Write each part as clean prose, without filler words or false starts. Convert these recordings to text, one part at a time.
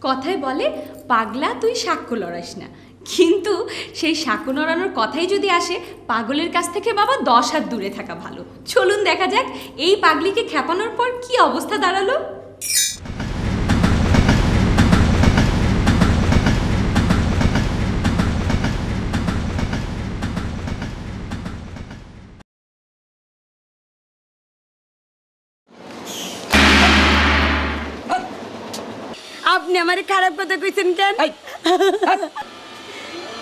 কথায় বলে পাগলা তুই সাক্ষ্য লড়াস না, কিন্তু সেই সাক্ষ্য লড়ানোর কথাই যদি আসে পাগলের কাছ থেকে বাবা 10 হাত দূরে থাকা ভালো। চলুন দেখা যাক এই পাগলিকে খেপানোর পর কি অবস্থা দাঁড়ালো। আপনি আমার খারাপ কথা কইছেন কেন?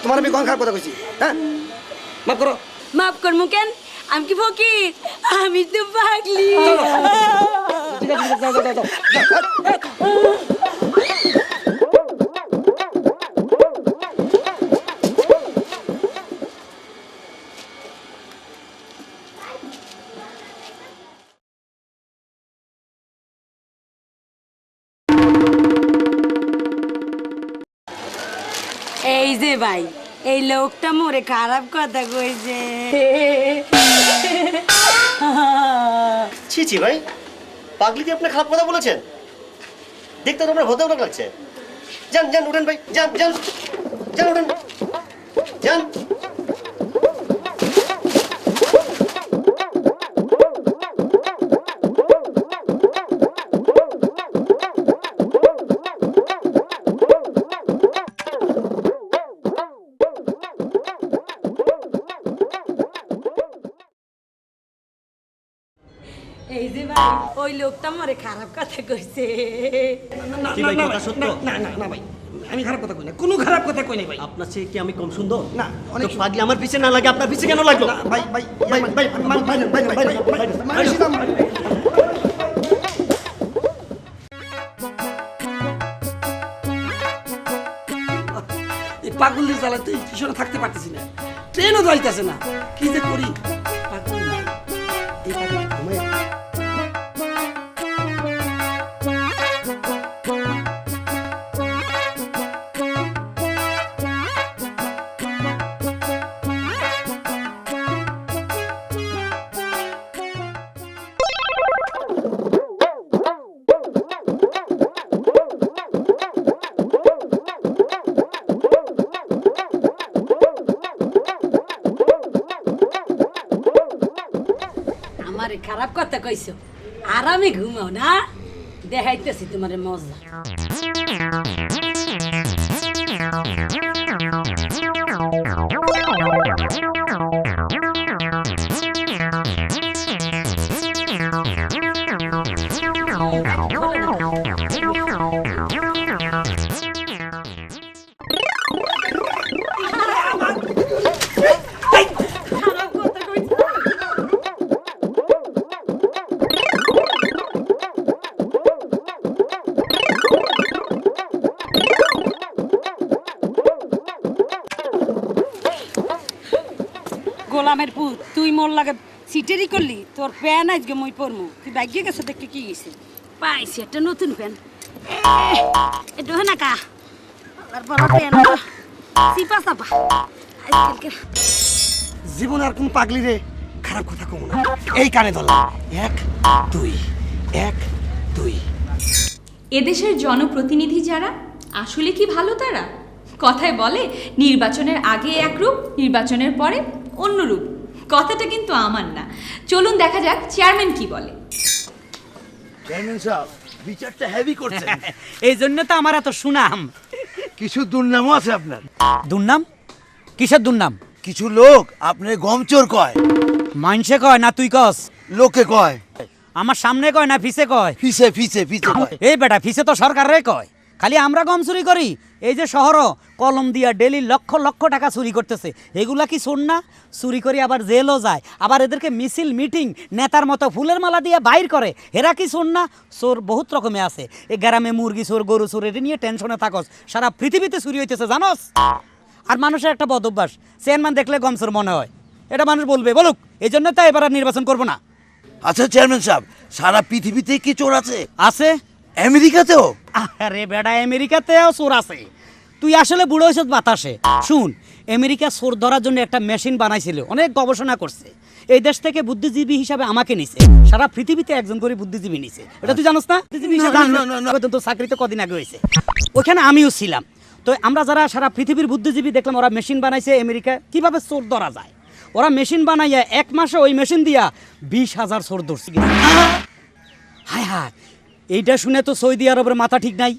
তোমার আমি কোন খারাপ কথা কইছি? হ্যাঁ, মাফ করো। মাফ করমু কেন? আমি কি ফকির? আমি তো পাগলি। ঠিক আছে, যাও যাও যাও। এই যে ভাই, এই লোকটা মোরে খারাপ কথা কইছে। ছি ছি ভাই, পাগলি দিয়ে আপনি খারাপ কথা বলেছেন? দেখতে তো আপনার ভদ্রলোক লাগছে। যান যান উঠেন ভাই, যান যান যান উঠেন যান। এই যে ভাই, ওই লোকটা মোরে খারাপ কথা কইছে। কি ভাই, কথা সত্য? না না না ভাই, আমি খারাপ কথা কই না, কোনো খারাপ কথা কই নাই ভাই। আপনার চেয়ে কি আমি কম সুন্দর? না, অনেক তো পাগলি আমার পিছে না লাগে আপনার পিছে কেন লাগলো? না ভাই ভাই ভাই ভাই পাগলের জ্বালাতে স্টেশনে থাকতে পারতেছি না, ট্রেনও যাইতেছে না, কি যে করি। পাগল না, এই পাগল ঘুমায়। আমারে খারাপ কথা কইছো, আরামে ঘুমাও না, দেখাইতেছি তোমারে মজা। গোলামের পুত, তুই মোর লাগে সিটেরি করলি, তোর প্যান আজকে মই পরমু। তুই ভাগ্যে গেছে দেখতে কি গেছে? পাইছি একটা নতুন প্যান, একটু না কা তারপর প্যান চিপা চাপা। জীবন আর কোন পাগলি রে খারাপ কথা কম না, এই কানে ধরলাম। 1 2 1 2। এদেশের জনপ্রতিনিধি যারা আসলে কি ভালো তারা? কথায় বলে নির্বাচনের আগে একরূপ, নির্বাচনের পরে অন্য রূপ। কথাটা কিন্তু আমার না। চলুন দেখা যাক চেয়ারম্যান কি বলে। চেয়ারম্যান সাহেব, বিচারটা হেভি করছেন। এই জন্য তো আমার এত সুনাম। কিছু দুর্নামও আছে আপনার। দুর্নাম? কিসের দুর্নাম? কিছু লোক আপনি গমচোর কয়। মাইনসে কয় না তুই কস? লোকে কয়। আমার সামনে কয় না ফিসে কয়? ফিসে ফিসে ফিসে কয়। এই বেটা, ফিসে তো সরকারে কয়। খালি আমরা গম চুরি করি? এই যে শহর কলম দিয়া ডেলি লক্ষ লক্ষ টাকা চুরি করতেছে, এগুলা কি শোন না? চুরি করে আবার জেলও যায়, আবার এদেরকে মিছিল মিটিং নেতার মতো ফুলের মালা দিয়ে বাইর করে। এরা কি শোন না? চোর বহুত রকমে আছে। এই গ্রামে মুরগি চোর, গরু চোর, এটা নিয়ে টেনশনে থাকস। সারা পৃথিবীতে চুরি হইতেছে জানোস? আর মানুষের একটা বদ অভ্যাস, চেয়ারম্যান দেখলে গম চোর মনে হয়। এটা মানুষ বলবে, বলুক। এই জন্য তো এবার আর নির্বাচন করবো না। আচ্ছা চেয়ারম্যান সাহেব, সারা পৃথিবীতে কি চোর আছে? আছে। আমেরিকাতেও? আরে বেটা, আমেরিকাতেও চোর আছে। তুই আসলে বুড়ো হইছত বাতাসে। শুন, আমেরিকা চোর ধরার জন্য একটা মেশিন বানাইছিল, অনেক গবেষণা করছে। এই দেশ থেকে বুদ্ধিজীবী হিসাবে আমাকে নিছে। সারা পৃথিবীতে একজন করে বুদ্ধিজীবী নিছে, এটা তুই জানোস না? বুদ্ধিজীবী হিসাবে তো চাকরি তো কদিন আগে হয়েছে। ওখানে আমিও ছিলাম। তো আমরা যারা সারা পৃথিবীর বুদ্ধিজীবী দেখলাম ওরা মেশিন বানাইছে আমেরিকা কিভাবে চোর ধরা যায়। ওরা মেশিন বানাইয়া 1 মাসে ওই মেশিন দিয়া 20,000 চোর ধরছে। হায় হায়, এইটা শুনে তো সৌদি আরবের মাথা ঠিক নাই।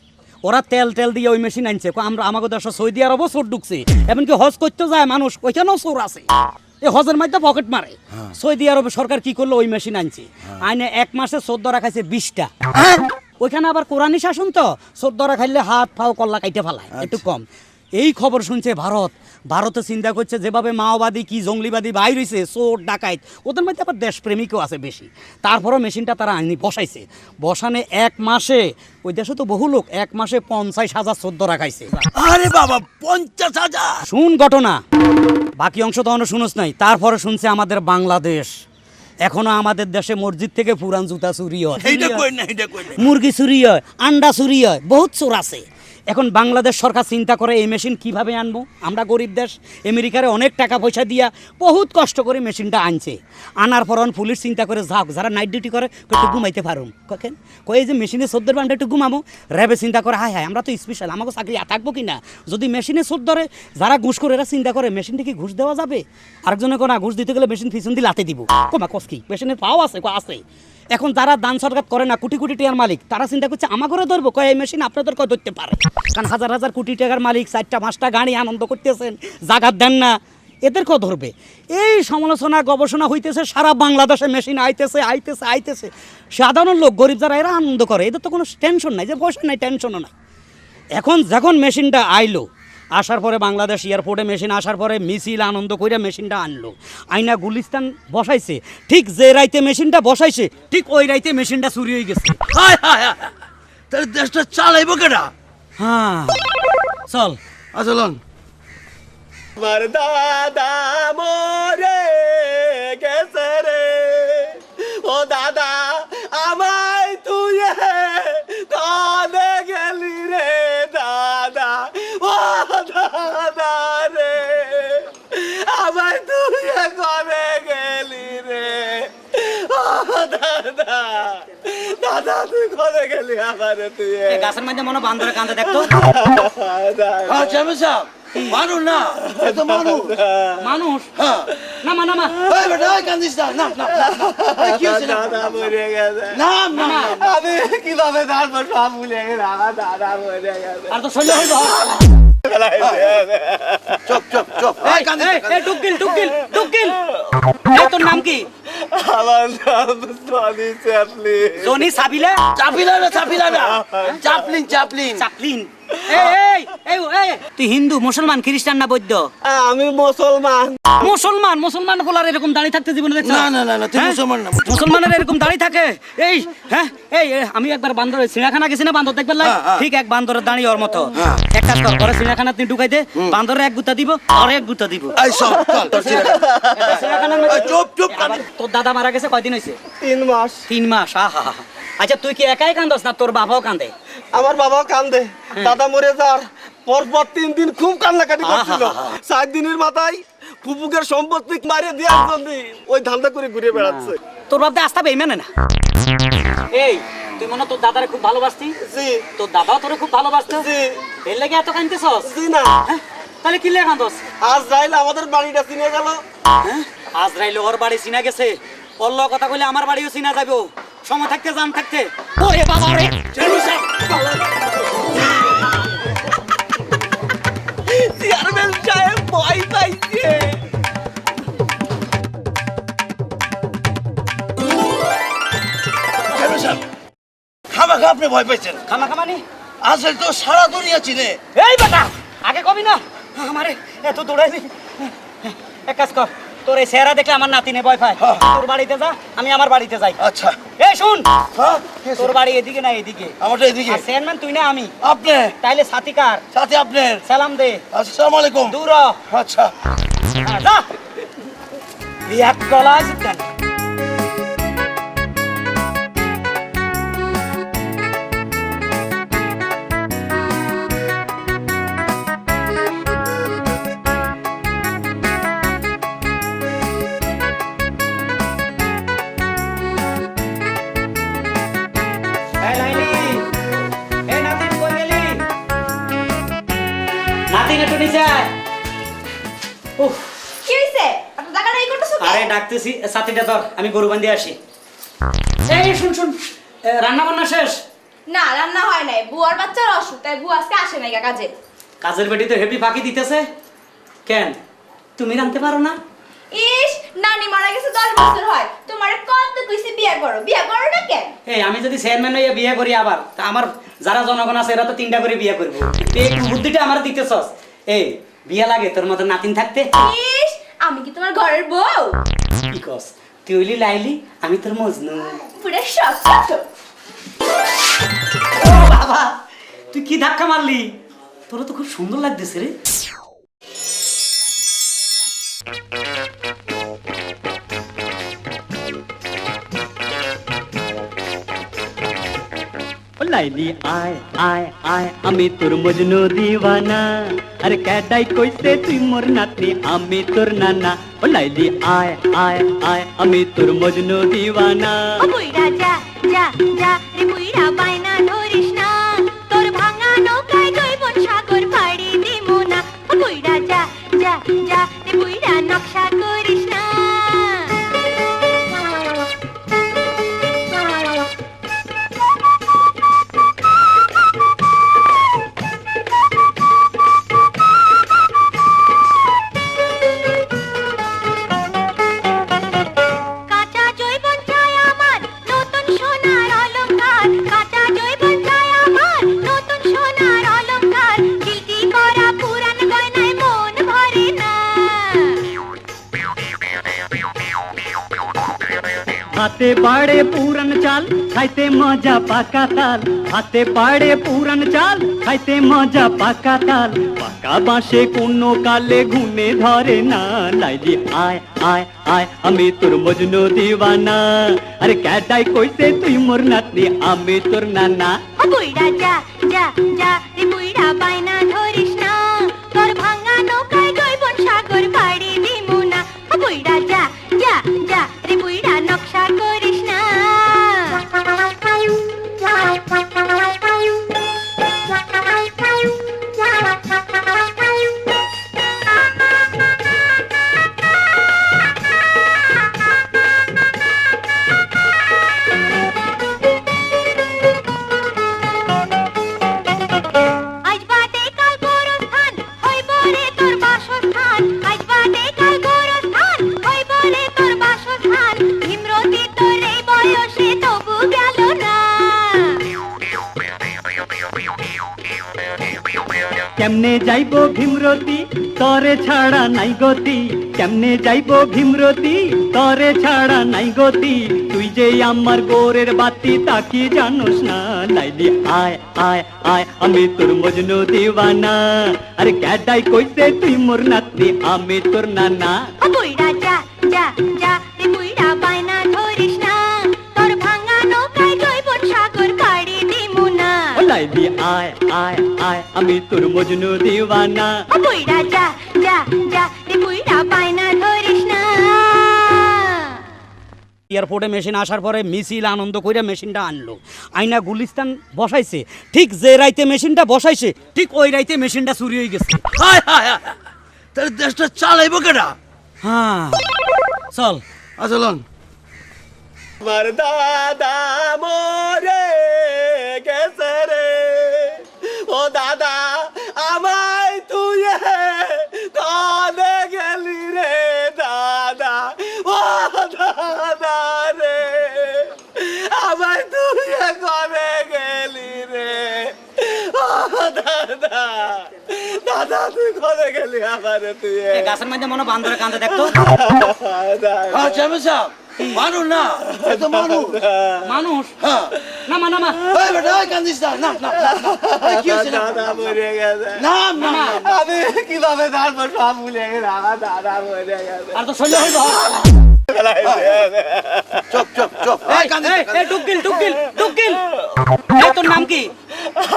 ওরা তেল দিয়ে ওই মেশিন আনছে। আমরা আমাকে দেশ সৌদি আরবও চোর ঢুকছে, এমনকি হজ করতে যায় মানুষ, ওইখানেও চোর আছে। এই হজের মধ্যে পকেট মারে। সৌদি আরবের সরকার কি করলো, ওই মেশিন আনছে, আইনে 1 মাসে চোর ধরা খাইছে 20টা। ওইখানে আবার কোরআনি শাসন তো, চোর ধরা খাইলে হাত ফাও কল্লা কাইটে ফেলায়, একটু কম। এই খবর শুনছে ভারতে চিন্তা করছে যেভাবে মাওবাদী কি জঙ্গলিবাদী বাইর হইছে, চোর ডাকাইত, ওদের মধ্যে আবার দেশপ্রেমিকও আছে বেশি। তারপরও মেশিনটা তারা আইনি বসাইছে। বসানে 1 মাসে, ওই দেশে তো বহু লোক, 1 মাসে 50,000 চোর ধরা খাইছে। আরে বাবা, 50,000! শুন ঘটনা, বাকি অংশ তখনও শুনোস নাই। তারপরে শুনছে আমাদের বাংলাদেশ, এখনো আমাদের দেশে মসজিদ থেকে পুরান জুতা চুরি হয়, এইটা কই না, এইটা কই না। মুরগি চুরি হয়, আন্ডা চুরি হয়, বহুত চোর আছে। এখন বাংলাদেশ সরকার চিন্তা করে এই মেশিন কিভাবে আনবো। আমরা গরিব দেশ, আমেরিকারে অনেক টাকা পয়সা দিয়া বহুত কষ্ট করে মেশিনটা আনছে। আনার পর পুলিশ চিন্তা করে যাক, যারা নাইট ডিউটি করে একটু ঘুমাইতে পারুম, কেন কই এই যে মেশিনে 14 ঘন্টা একটু ঘুমাবো। র্যাবে চিন্তা করে হায় হায় আমরা তো স্পেশাল, আমাকে চাকরি থাকবো কি না যদি মেশিনে চোর ধরে। যারা ঘুষ করে এরা চিন্তা করে মেশিনটা কি ঘুষ দেওয়া যাবে। আরেকজনে কোনা ঘুষ দিতে গেলে মেশিন পিছন দিয়ে লাতে দিব, কমা কস কি মেশিনের পাও আছে, আছে। এখন যারা দান সরকার করে না, কোটি কোটি টাকার মালিক, তারা চিন্তা করছে আমার ঘরে ধরবো, কয় এই মেশিন আপনাদের কয় ধরতে পারে। কারণ হাজার হাজার কোটি টাকার মালিক 4টা 5টা গাড়ি আনন্দ করতেছেন, জাগাত দেন না, এদের কয় ধরবে। এই সমালোচনা গবেষণা হইতেছে সারা বাংলাদেশে, মেশিন আইতেছে। সাধারণ লোক গরিব যারা এরা আনন্দ করে, এদের তো কোনো টেনশন নাই, যে পয়সা নাই, টেনশনও নাই। এখন যখন মেশিনটা আইলো, আসার পরে বাংলাদেশ এয়ারপোর্টে মেশিন আসার পরে মিছিল আনন্দ করে মেশিনটা আনলো, আইনা গুলিস্তান বসাইছে। ঠিক যে রাইতে মেশিনটা বসাইছে, ঠিক ওই রাইতে মেশিনটা চুরি হয়ে গেছে। হায় হায় হায়, তাহলে দেশটা চালাইবো কেডা? হ্যাঁ চল চলুন। আমার দাদা মরে গেছে রে, ও দাদা আমায় তুই কাঁদে গেলি রে দাদা, ও দাদা রে আমায় তুই কাঁদে গেলি রে, ও দাদা, দাদা তুই কাঁদে গেলি আমারে তুই। গাছের মধ্যে মনে বান্দরে কান্দে দেখতো। চেয়ারম্যান সাহেব, মানুষ না, এ তো মানুষ। মানুষ হ্যাঁ। নামা নামা, এই বেটা, এই কান্দিস না, না, না, না, না। এই কি হয়েছে? দাদা মরে গেছে। না, না, না। আমি কিভাবে জানবো, সব ভুলে গেছে, আমার দাদা মরে গেছে। আর তো সহ্য হইব। চুপ, চুপ, চুপ। এই কান্দিস না, কান্দিস না। টুকিল। এই তোর নাম কি? আমার নাম সনি চ্যাপলি। জনি সাবিলা? চাপিলা না। চাপলিন। চাপলিন। এই তুই হিন্দু, মুসলমান, খ্রিস্টান না বৌদ্ধ? আমি মুসলমান। মুসলমান বলার এরকম দাড়ি থাকতে জীবনে দেখছ? না, তুই মুসলমান না। মুসলমানের এরকম দাড়ি থাকে? এই আমি একবার বান্দরের চিড়িয়াখানা গেছি না, বান্দর দেখবার লাগে, ঠিক এক বান্দরের দাড়ি ওর মতো। এক কাজ কর, ঘরে চিড়িয়াখানা তুই ঢুকাই দে, বান্দরের 1 গুতা দিব আর 1 গুতা দিব। এই চল, তোর চিড়িয়াখানার মধ্যে- চুপ। তোর দাদা মারা গেছে কয়দিন হয়েছে? 3 মাস। 3 মাস। আহা। আচ্ছা তুই কি একাই কান্দস না তোর বাবাও কান্দে? আমার বাবাও কান্দে। দাদা মরে যাওয়ার পরপর 3 দিন খুব কান্নাকাটি করছিল। 4 দিনের মাথায় ফুপুকের সম্পত্তি মারিয়ে দেওয়ার জন্য ওই ধান্দা করে ঘুরে বেড়াচ্ছে। তোর বাপ আস্তা বেইমানে না। এই তুই মনে হয় তোর দাদারে খুব ভালোবাসতি? জি। তোর দাদাও তোরে খুব ভালোবাসতো? জি। এর লাগি এত কাঁদতেছস? জি না। তাহলে কি লেগে কাঁদস? আজ যাইলে আমাদের বাড়িটা চিনে গেল। আজরাইল ওর বাড়ি চিনা গেছে, অল্ল কথা কইলে আমার বাড়িও চিনা যাবো। সময় থাকতে জান থাকতে। ওরে বাবা রে, চেয়ারম্যান সাহেব ভয় পাইছে। চেয়ারম্যান সাহেব, খামাখা আপনি ভয় পাইছেন। খামাখামানি? আসলে তো সারা দুনিয়া চিনে। এই বেটা, আগে কবি না আমারে এত দৌড়াইলি। এক কাজ কর, তোর এই চেহারা দেখলে আমার নাতিনে ভয় পায়। তোর বাড়িতে যা, আমি আমার বাড়িতে যাই। আচ্ছা। এই শুন, হ্যাঁ, তোর বাড়ি এদিকে না এদিকে? আমারটা এদিকে। আর চেয়ারম্যান তুই না আমি? আপনি। তাইলে সাথীকার সাথে আপনার। সালাম দে। আসসালামু আলাইকুম। দূর হ। আচ্ছা। যা রিয়াক গলা জিতেন। এই লাইলি, এই নাতিন কই গেলি? নাতিন একটু নিচে আয়। উফ, কি হইছে আপনি টাকাটা এই করতেছো আরে ডাকতেছি, সাথীটা ধর, আমি গরু বান্ধি আসি। এই শুন শুন, রান্না বান্না শেষ? না রান্না হয় নাই, বুয়ার বাচ্চার অসুখ, তাই বুয়া আজকে আসে নাই কাজে। কাজের বেটি তো হেভি ফাঁকি দিতেছে। কেন তুমি রাঁধতে পারো না? ইস, নানি মারা গেছে 10 বছর হয়, তোমারে কত কইছে বিয়ে করো না কেন? এই আমি যদি চেয়ারম্যান হইয়া বিয়ে করি আবার, তা আমার যারা জনগণ আছে এরা তো 3টা করে বিয়ে করবো। এই বুদ্ধিটা আমার দিতেছস। এই বিয়ে লাগে তোর মতো নাতিন থাকতে? ইস, আমি কি তোমার ঘরের বউ? কি কস, তুই হইলি লাইলি, আমি তোর মজনু। পুরো সব। ও বাবা, তুই কি ধাক্কা মারলি? তোর তো খুব সুন্দর লাগতেছে রে। লাইলি আয় আয় আয় আমি তোর মজনু দিওয়ানা, আরে ক্যাটাই কইছে তুই মোর নাতনি আমি তোর নানা। ও লাইলি আয় আয় আয় আমি তোর মজনু দিওয়ানা। ও বুইড়া যা যা যা রে বুইড়া বাইনা ধরিস না, তোর ভাঙা নৌকায় জৈবন সাগর পাড়ি দিমু না। ও বুইড়া যা যা যা রে বুইড়া নকশা করিস না। কাঁচা জৈবন চাই আমার নতুন সোনার অলংকার, কাঁচা জৈবন চাই আমার নতুন সোনার অলংকার, গিলটি করা পুরান গয়নায় মন ভরে না। হাতে পাড়ে পুরান চাল খাইতে মজা পাকা তাল, হাতে পাড়ে পুরান চাল খাইতে মজা পাকা তাল, পাকা বাঁশে কোনো কালে ঘুনে ধরে না। লাইলি আয় আয় আয় আমি তোর মজনু দিওয়ানা, আরে ক্যাটাই কইছে তুই মোর নাতনি আমি তোর নানা। ও বুইড়া যা যা যা রে বুইড়া বাইনা ধরিস না, তোর ভাঙা নৌকায় জৈবন সাগর পাড়ি দিমু না। ও বুইড়া যা যা যা রে বুইড়া নকশা করিস না। আজ বাদে কাল গোরস্থান হইব রে তোর বাসস্থান, আজ বাদে কাল গোরস্থান হইব রে তোর বাসস্থান, ভীমরতি তোর এই বয়সে তবু গেল না। কেমনে যাইবো ভীমরতি তরে ছাড়া নাই গতি, কেমনে যাইবো ভীমরতি তরে ছাড়া নাই গতি, তুই যে আমার গোরের বাতি তা কি জানোস না। লাইলি আয় আয় আয় আমি তোর মজনু দিওয়ানা, আরে ক্যাডাই কইছে তুই মোর নাতনি আমি তোর নানা। ও বুইড়া যা যা যা রে বুইড়া বাইনা ধরিস না, তোর ভাঙা নৌকায় জৈবন সাগর পাড়ি দিমু না। ও লাইলি আয় আয় আয় আমি তোর মজনু দিওয়ানা। ও বুইড়া যা যা যা রে বুইড়া বাইনা ধরিস না। এয়ারপোর্টে মেশিন আসার পরে মিছিল আনন্দ কইরা মেশিনটা আনলো, আইনা গুলিস্তান বসাইছে। ঠিক যে রাইতে মেশিনটা বসাইছে ঠিক ওই রাইতে মেশিনটা চুরি হয়ে গেছে। হায় হায় হায়। তাহলে দেশটা চালাইবো কেডা? হ্যাঁ চল। চলুন। আমার দাদা মরে গেছে রে, ও দাদা আমায় তুই কনে গেলি রে দাদা, ও দাদা রে আমায় তুই কনে গেলি রে, ও দাদা দাদা তুই কনে গেলি আমারে তুই? গাছের মধ্যে মনে বান্দরে কান্দে দেখতো। চেয়ারম্যান সাহেব, মানুষ না, এ তো মানুষ। মানুষ হ্যাঁ। না মা না মা। এই বেটা, এই কান্দিস না, না, না, না, না। এই কি হয়েছে? দাদা মরে গেছে। না, না, না, না। আমি কিভাবে জানবো? সব ভুলে গেছে, আমার দাদা মরে গেছে। আর তো শৈল হইব। চুপ, চুপ, চুপ। এই কান্দিস না, এই টুকিল টুকিল টুকিল। এই তোর নাম কি?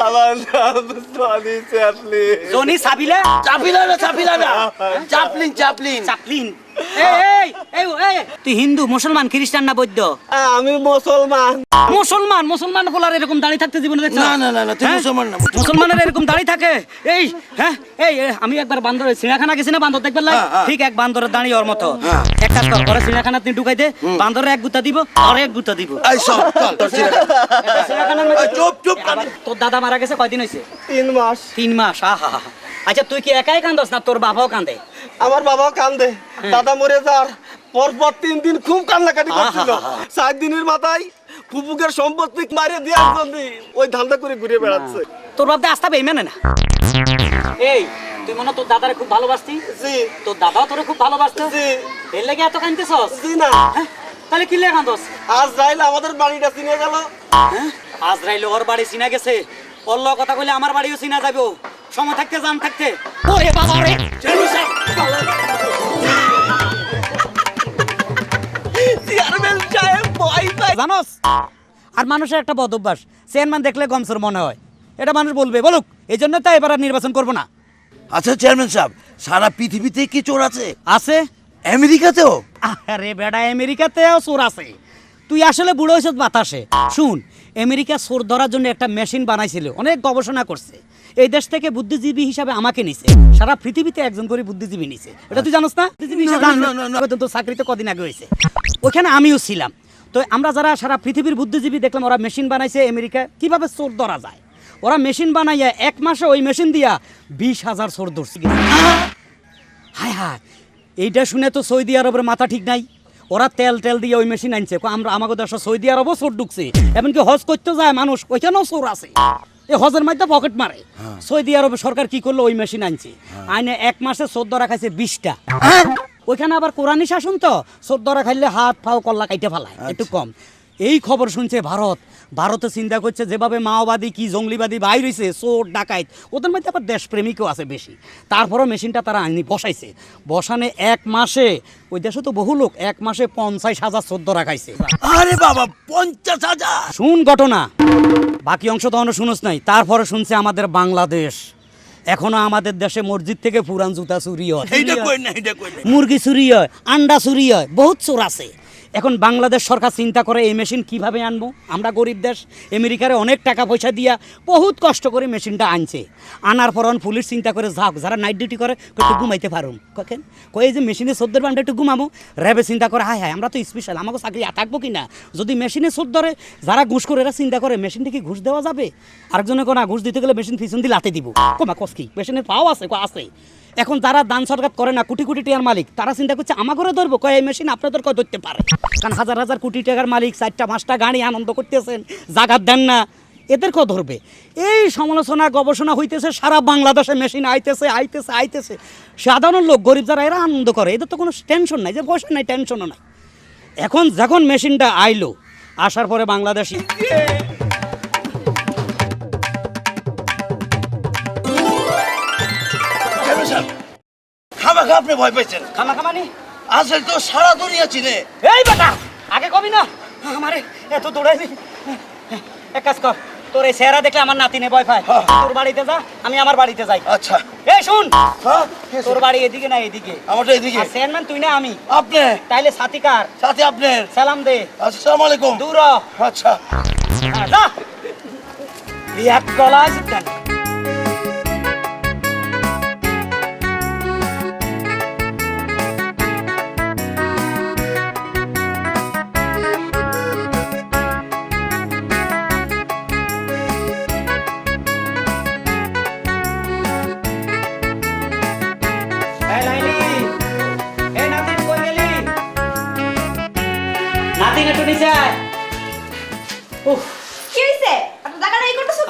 আমার নাম জনি চ্যাপলিন। জনি সাবিলা? চাপিলা না, চাপিলা না, চাপলিন, চাপলিন। চাপলিন। এই এই এই তুই হিন্দু, মুসলমান, খ্রিস্টান না বৌদ্ধ? আমি মুসলমান। মুসলমান? মুসলমান বলার এরকম দাড়ি থাকতে জীবনে দেখছ? না না না না, তুই হ্যাঁ? মুসলমান না। মুসলমানের এরকম দাড়ি থাকে? এই হ্যাঁ এই আমি একবার বান্দরের চিড়িয়াখানা গেছি না, বান্দর দেখবার লাগে, ঠিক এক বান্দরের দাঁড়ি ওর মতো। এক কাজ কর, ওরা চিড়িয়াখানা তুই ঢুকাই দে, বান্দরের এক গুতা দিব আর এক গুতা দিব। এই সব চল তোর চিড়িয়াখানার মধ্যে চুপ চুপ। আবার তোর দাদা মারা গেছে কয়দিন হয়েছে? 3 মাস। 3 মাস? আহা। আচ্ছা তুই কি একাই কান্দস না তোর বাবাও কান্দে? আমার বাবাও কান্দে, দাদা মরে যাওয়ার পরপর 3 দিন খুব কান্নাকাটি করছিল। 4 দিনের মাথায় ফুপুকের সম্পত্তি মারিয়ে দেওয়ার জন্য ওই ধান্দা করে ঘুরে বেড়াচ্ছে। তোর বাপ দা আসতে বেইমানে না? এই তুই মনে হয় তোর দাদারে খুব ভালোবাসতি? জি তোর দাদাও তোরে খুব ভালোবাসতো? জি। এর লেগে এত কাঁদতেছস? জি না, তাহলে কি লেগে কাঁদস? আজ রাইলে আমাদের বাড়িটা চিনে গেল। আজরাইল ওর বাড়ি চিনা গেছে, অল্ল কথা কইলে আমার বাড়িও চিনা যাবে। সময় থাকতে জান থাকতে। ওরে বাবা রে, চেয়ারম্যান সাহেব ভয় পায়। জানোস আর মানুষের একটা বদ অভ্যাস, চেয়ারম্যান দেখলে গমসর মনে হয়, এটা মানুষ বলবে, বলুক। এই জন্য তো এবার আর নির্বাচন করবো না। আচ্ছা চেয়ারম্যান সাহেব, সারা পৃথিবীতে কি চোর আছে? আছে? আমেরিকাতেও? আরে বেটা, আমেরিকাতেও চোর আছে। তুই আসলে বুড়ো হয়েছ বাতাসে। শুন, আমেরিকা চোর ধরার জন্য একটা মেশিন বানাইছিল, অনেক গবেষণা করছে। এই দেশ থেকে বুদ্ধিজীবী হিসাবে আমাকে নিছে। সারা পৃথিবীতে একজন করে বুদ্ধিজীবী নিছে, এটা তুই জানোস না? বুদ্ধিজীবী হিসাবে তো চাকরিতে কদিন আগে হয়েছে, ওখানে আমিও ছিলাম। তো আমরা যারা সারা পৃথিবীর বুদ্ধিজীবী দেখলাম, ওরা মেশিন বানাইছে আমেরিকা কিভাবে চোর ধরা যায়। ওরা মেশিন বানাইয়া 1 মাসে ওই মেশিন দিয়া 20,000 চোর ধরছে। হায় হায়, এইটা শুনে তো সৌদি আরবের মাথা ঠিক নাই। ওরা তেল দিয়ে ওই মেশিন আনছে। আমরা আমাকে দেশে সৌদি আরবও চোর ঢুকছে, এমনকি হজ করতে যায় মানুষ, ওইখানেও চোর আছে। এই হজের মধ্যে পকেট মারে। সৌদি আরবের সরকার কি করলো, ওই মেশিন আনছে, আইনে 1 মাসে চোর ধরা খাইছে 20টা। ওইখানে আবার কোরআনি শাসন, তো চোর ধরা খাইলে হাত ফাও কল্লা কাইটে ফেলায়, একটু কম। এই খবর শুনছে ভারতে চিন্তা করছে যেভাবে মাওবাদী কি জঙ্গলিবাদী বাইর হয়েছে, চোর ডাকাইত, ওদের মধ্যে আবার দেশপ্রেমিকও আছে বেশি। তারপরও মেশিনটা তারা আইনি বসাইছে। বসানে 1 মাসে, ওই দেশে তো বহু লোক, 1 মাসে 50,000 চোর ধরা খাইছে। আরে বাবা, 50,000! শুন ঘটনা, বাকি অংশ তখনও শুনোস নাই। তারপরে শুনছে আমাদের বাংলাদেশ, এখনো আমাদের দেশে মসজিদ থেকে পুরান জুতা চুরি হয়, মুরগি চুরি হয়, আন্ডা চুরি হয়, বহুত চোর আছে। এখন বাংলাদেশ সরকার চিন্তা করে এই মেশিন কিভাবে আনবো। আমরা গরিব দেশ, আমেরিকারে অনেক টাকা পয়সা দিয়া বহুত কষ্ট করে মেশিনটা আনছে। আনার পর পুলিশ চিন্তা করে, যাক যারা নাইট ডিউটি করে একটু ঘুমাইতে পারুন, কেন কই এই যে মেশিনে 14 ঘন্টা একটু ঘুমাবো। র্যাবে চিন্তা করে, হায় হায় আমরা তো স্পেশাল, আমাকে চাকরি থাকবো কিনা যদি মেশিনে চোর ধরে। যারা ঘুষ করে এরা চিন্তা করে মেশিনটা কি ঘুষ দেওয়া যাবে। আরেকজনে কোনা ঘুষ দিতে গেলে মেশিন পিছন দিয়ে লাতে দিব, কমা কস কি মেশিনের পাও আছে, আছে। এখন যারা দান সরকার করে না, কোটি কোটি টাকার মালিক, তারা চিন্তা করছে আমার ঘরে ধরবো, কয় এই মেশিন আপনাদের কয় ধরতে পারে। কারণ হাজার কোটি টাকার মালিক, 4টা 5টা গাড়ি আনন্দ করতেছেন, জাগাত দেন না, এদের কেউ ধরবে। এই সমালোচনা গবেষণা হইতেছে, সারা বাংলাদেশে মেশিন আইতেছে। সাধারণ লোক, গরিব যারা, এরা আনন্দ করে, এদের তো কোনো টেনশন নাই, যে পয়সা নাই, টেনশনও নাই। এখন যখন মেশিনটা আইলো, আসার পরে বাংলাদেশি খামাখা আপনি ভয় পাইছেন? খামাখামানি আসলে তো সারা দুনিয়া চিনে। এই বেটা, আগে কবি না আমারে এত দৌড়াইলি। এক কাজ কর, তোর এই চেহারা দেখলে আমার নাতিনে ভয় পায়। তোর বাড়িতে যা, আমি আমার বাড়িতে যাই। আচ্ছা। এই শুন, তোর বাড়ি এদিকে না এদিকে? আমারটা এদিকে। চেয়ারম্যান তুই না আমি? আপনি। তাইলে সাথী কার? সাথে আপনার। সালাম দে। আসসালামু আলাইকুম। দূর আচ্ছা। যা, এক গলা জিতেন।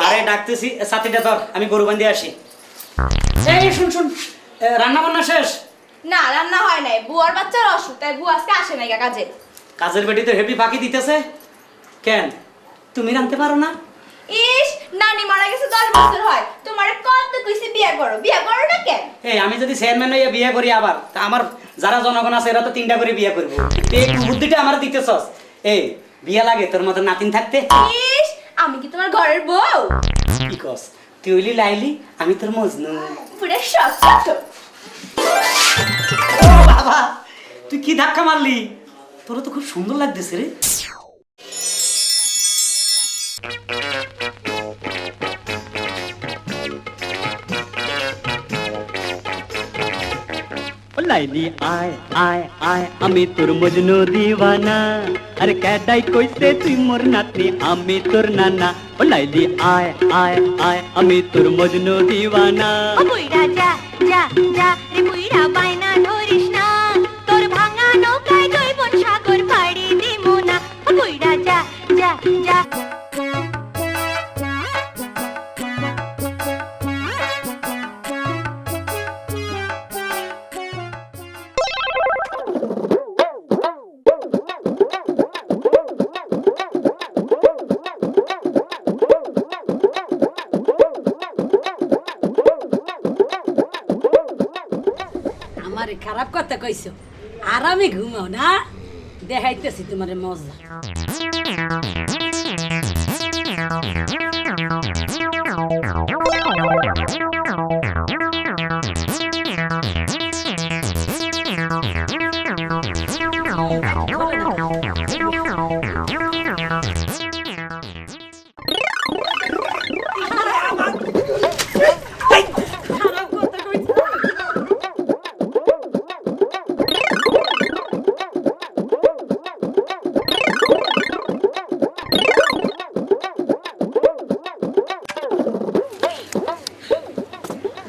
আরে ডাকতেছি, সাথীটা ধর, আমি গরু বান্ধি আসি। এই শুন, রান্না বান্না শেষ? না, রান্না হয় নাই, বুয়ার বাচ্চার অসুখ, তাই বুয়া আজকে আসে নাই কাজে। কাজের বেটি তো হেভি ফাঁকি দিতেছে। কেন তুমি রাঁধতে পারো না? ইস, নানি মারা গেছে 10 বছর হয়, তোমারে কত কইছে বিয়ে করো না কেন? এই আমি যদি চেয়ারম্যান হইয়া বিয়ে করি আবার, তা আমার যারা জনগণ আছে এরা তো 3টা করে বিয়ে করবো। এই বুদ্ধিটা আমার দিতেছস। এই বিয়ে লাগে তোর মতো নাতিন থাকতে? ইস, আমি কি তোমার ঘরের বউ? কি কস তুই হইলি লাইলি আমি তোর মজনু পুরো সব ও বাবা তুই কি ধাক্কা মারলি তোর তো খুব সুন্দর লাগতেছে রে ও লাইলি আয় আয় আয় আমি তোর মজনু দিওয়ানা আরে ক্যাডাই কইছে তুই মোর নাতনি আমি তোর নানা ও লাইলি আয় আয় আয় আমি তোর মজনু দিওয়ানা ও বুইড়া যা যা যা রে বুইড়া বাইনা ধরিস না তোর ভাঙা নৌকায় জৈবন সাগর পাড়ি দিমু না ও বুইড়া যা যা যা আমারে খারাপ কথা কইছো আরামে ঘুমাও না দেখাইতেছি তোমার মজা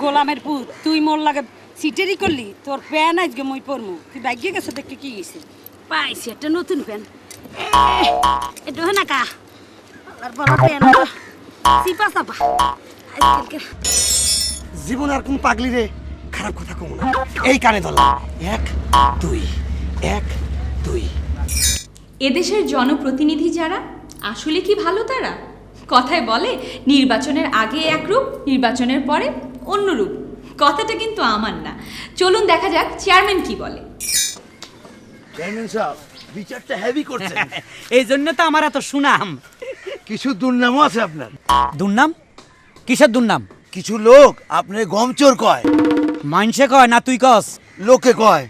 গোলামের পুত তুই মোর লাগে সিটেরি করলি তোর প্যান আজকে মই পরমু তুই ভাগ্যে গেছে দেখে কি গেছে পাইছি একটা নতুন প্যান একটু না কা আর বড় প্যান সিপা সাপা আজকালকে জীবন আর কোন পাগলি রে খারাপ কথা কম না এই কানে ধরলাম 1 2 1 2 এদেশের জনপ্রতিনিধি যারা আসলে কি ভালো তারা কথায় বলে নির্বাচনের আগে এক রূপ নির্বাচনের পরে অন্য রূপ কথাটা কিন্তু আমার না চলুন দেখা যাক চেয়ারম্যান কি বলে চেয়ারম্যান সাহেব বিচারটা হেভি করছেন এই জন্য তো আমার এত সুনাম কিছু দুর্নামও আছে আপনার দুর্নাম কিসের দুর্নাম কিছু লোক আপনার গমচোর কয় মাইনসে কয় না তুই কস লোকে কয়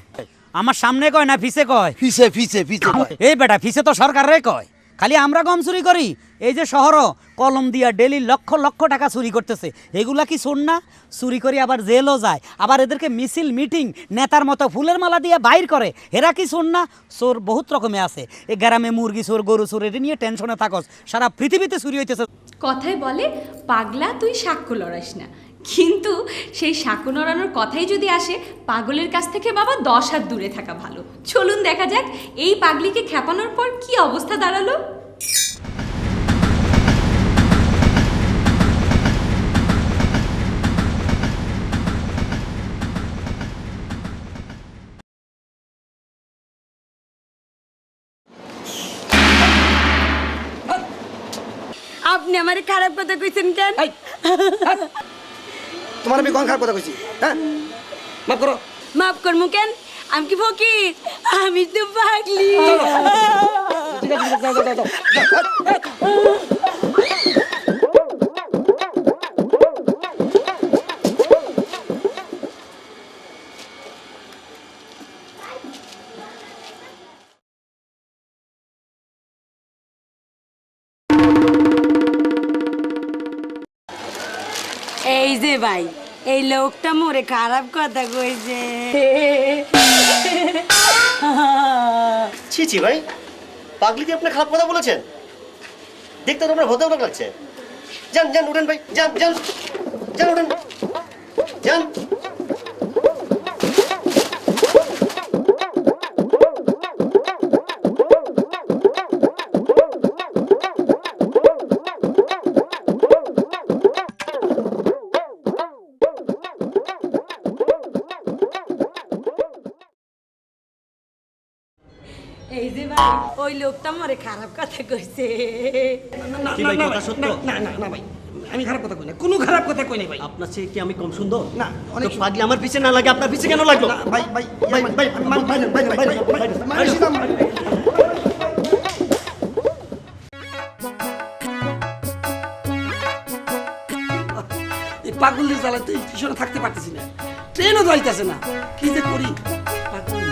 আমার সামনে কয় না ফিসে কয় ফিসে ফিসে ফিসে কয় এই বেটা ফিসে তো সরকারে কয় খালি আমরা গম চুরি করি এই যে শহর কলম দিয়া ডেলি লক্ষ লক্ষ টাকা চুরি করতেছে এগুলা কি শোন না চুরি করে আবার জেলও যায় আবার এদেরকে মিছিল মিটিং নেতার মতো ফুলের মালা দিয়ে বাইর করে এরা কি শোন না চোর বহুত রকমে আছে এই গ্রামে মুরগি চোর গরু চোর এটা নিয়ে টেনশনে থাকস সারা পৃথিবীতে চুরি হইতেছে কথায় বলে পাগলা তুই সাক্ষ্য লড়াস না কিন্তু সেই সাক্ষ্য লড়ানোর কথাই যদি আসে পাগলের কাছ থেকে বাবা 10 হাত দূরে থাকা ভালো চলুন দেখা যাক এই পাগলিকে খেপানোর পর কি অবস্থা দাঁড়ালো আপনি আমারে খারাপ কথা কইছেন কেন তোমার আমি কোন খারাপ কথা কইছি হ্যাঁ মাফ করো মাফ করমু কেন আমি কি ফকির আমি তো পাগলি ঠিক আছে যাও যাও যাও এই যে ভাই এই লোকটা মোরে খারাপ কথা কইছে ছি ছি ভাই পাগলি দিয়ে আপনি খারাপ কথা বলেছেন দেখতে তো আপনার ভদ্রলোক লাগছে যান যান উঠেন ভাই যান যান যান উঠেন যান এই যে ভাই ওই লোকটা মোরে খারাপ কথা কইছে কি ভাই কথা সত্য না না না ভাই আমি খারাপ কথা কই না কোনো খারাপ কথা কই নাই ভাই আপনার চেয়ে কি আমি কম সুন্দর না অনেক পাগলি আমার পিছে না লাগে আপনার পিছে কেন লাগলো না ভাই ভাই ভাই ভাই ভাই ভাই ভাই পাগলের জ্বালাতে স্টেশনে থাকতে পারতেছি না, ট্রেনও যাইতেছে না, কি যে করি পাগল।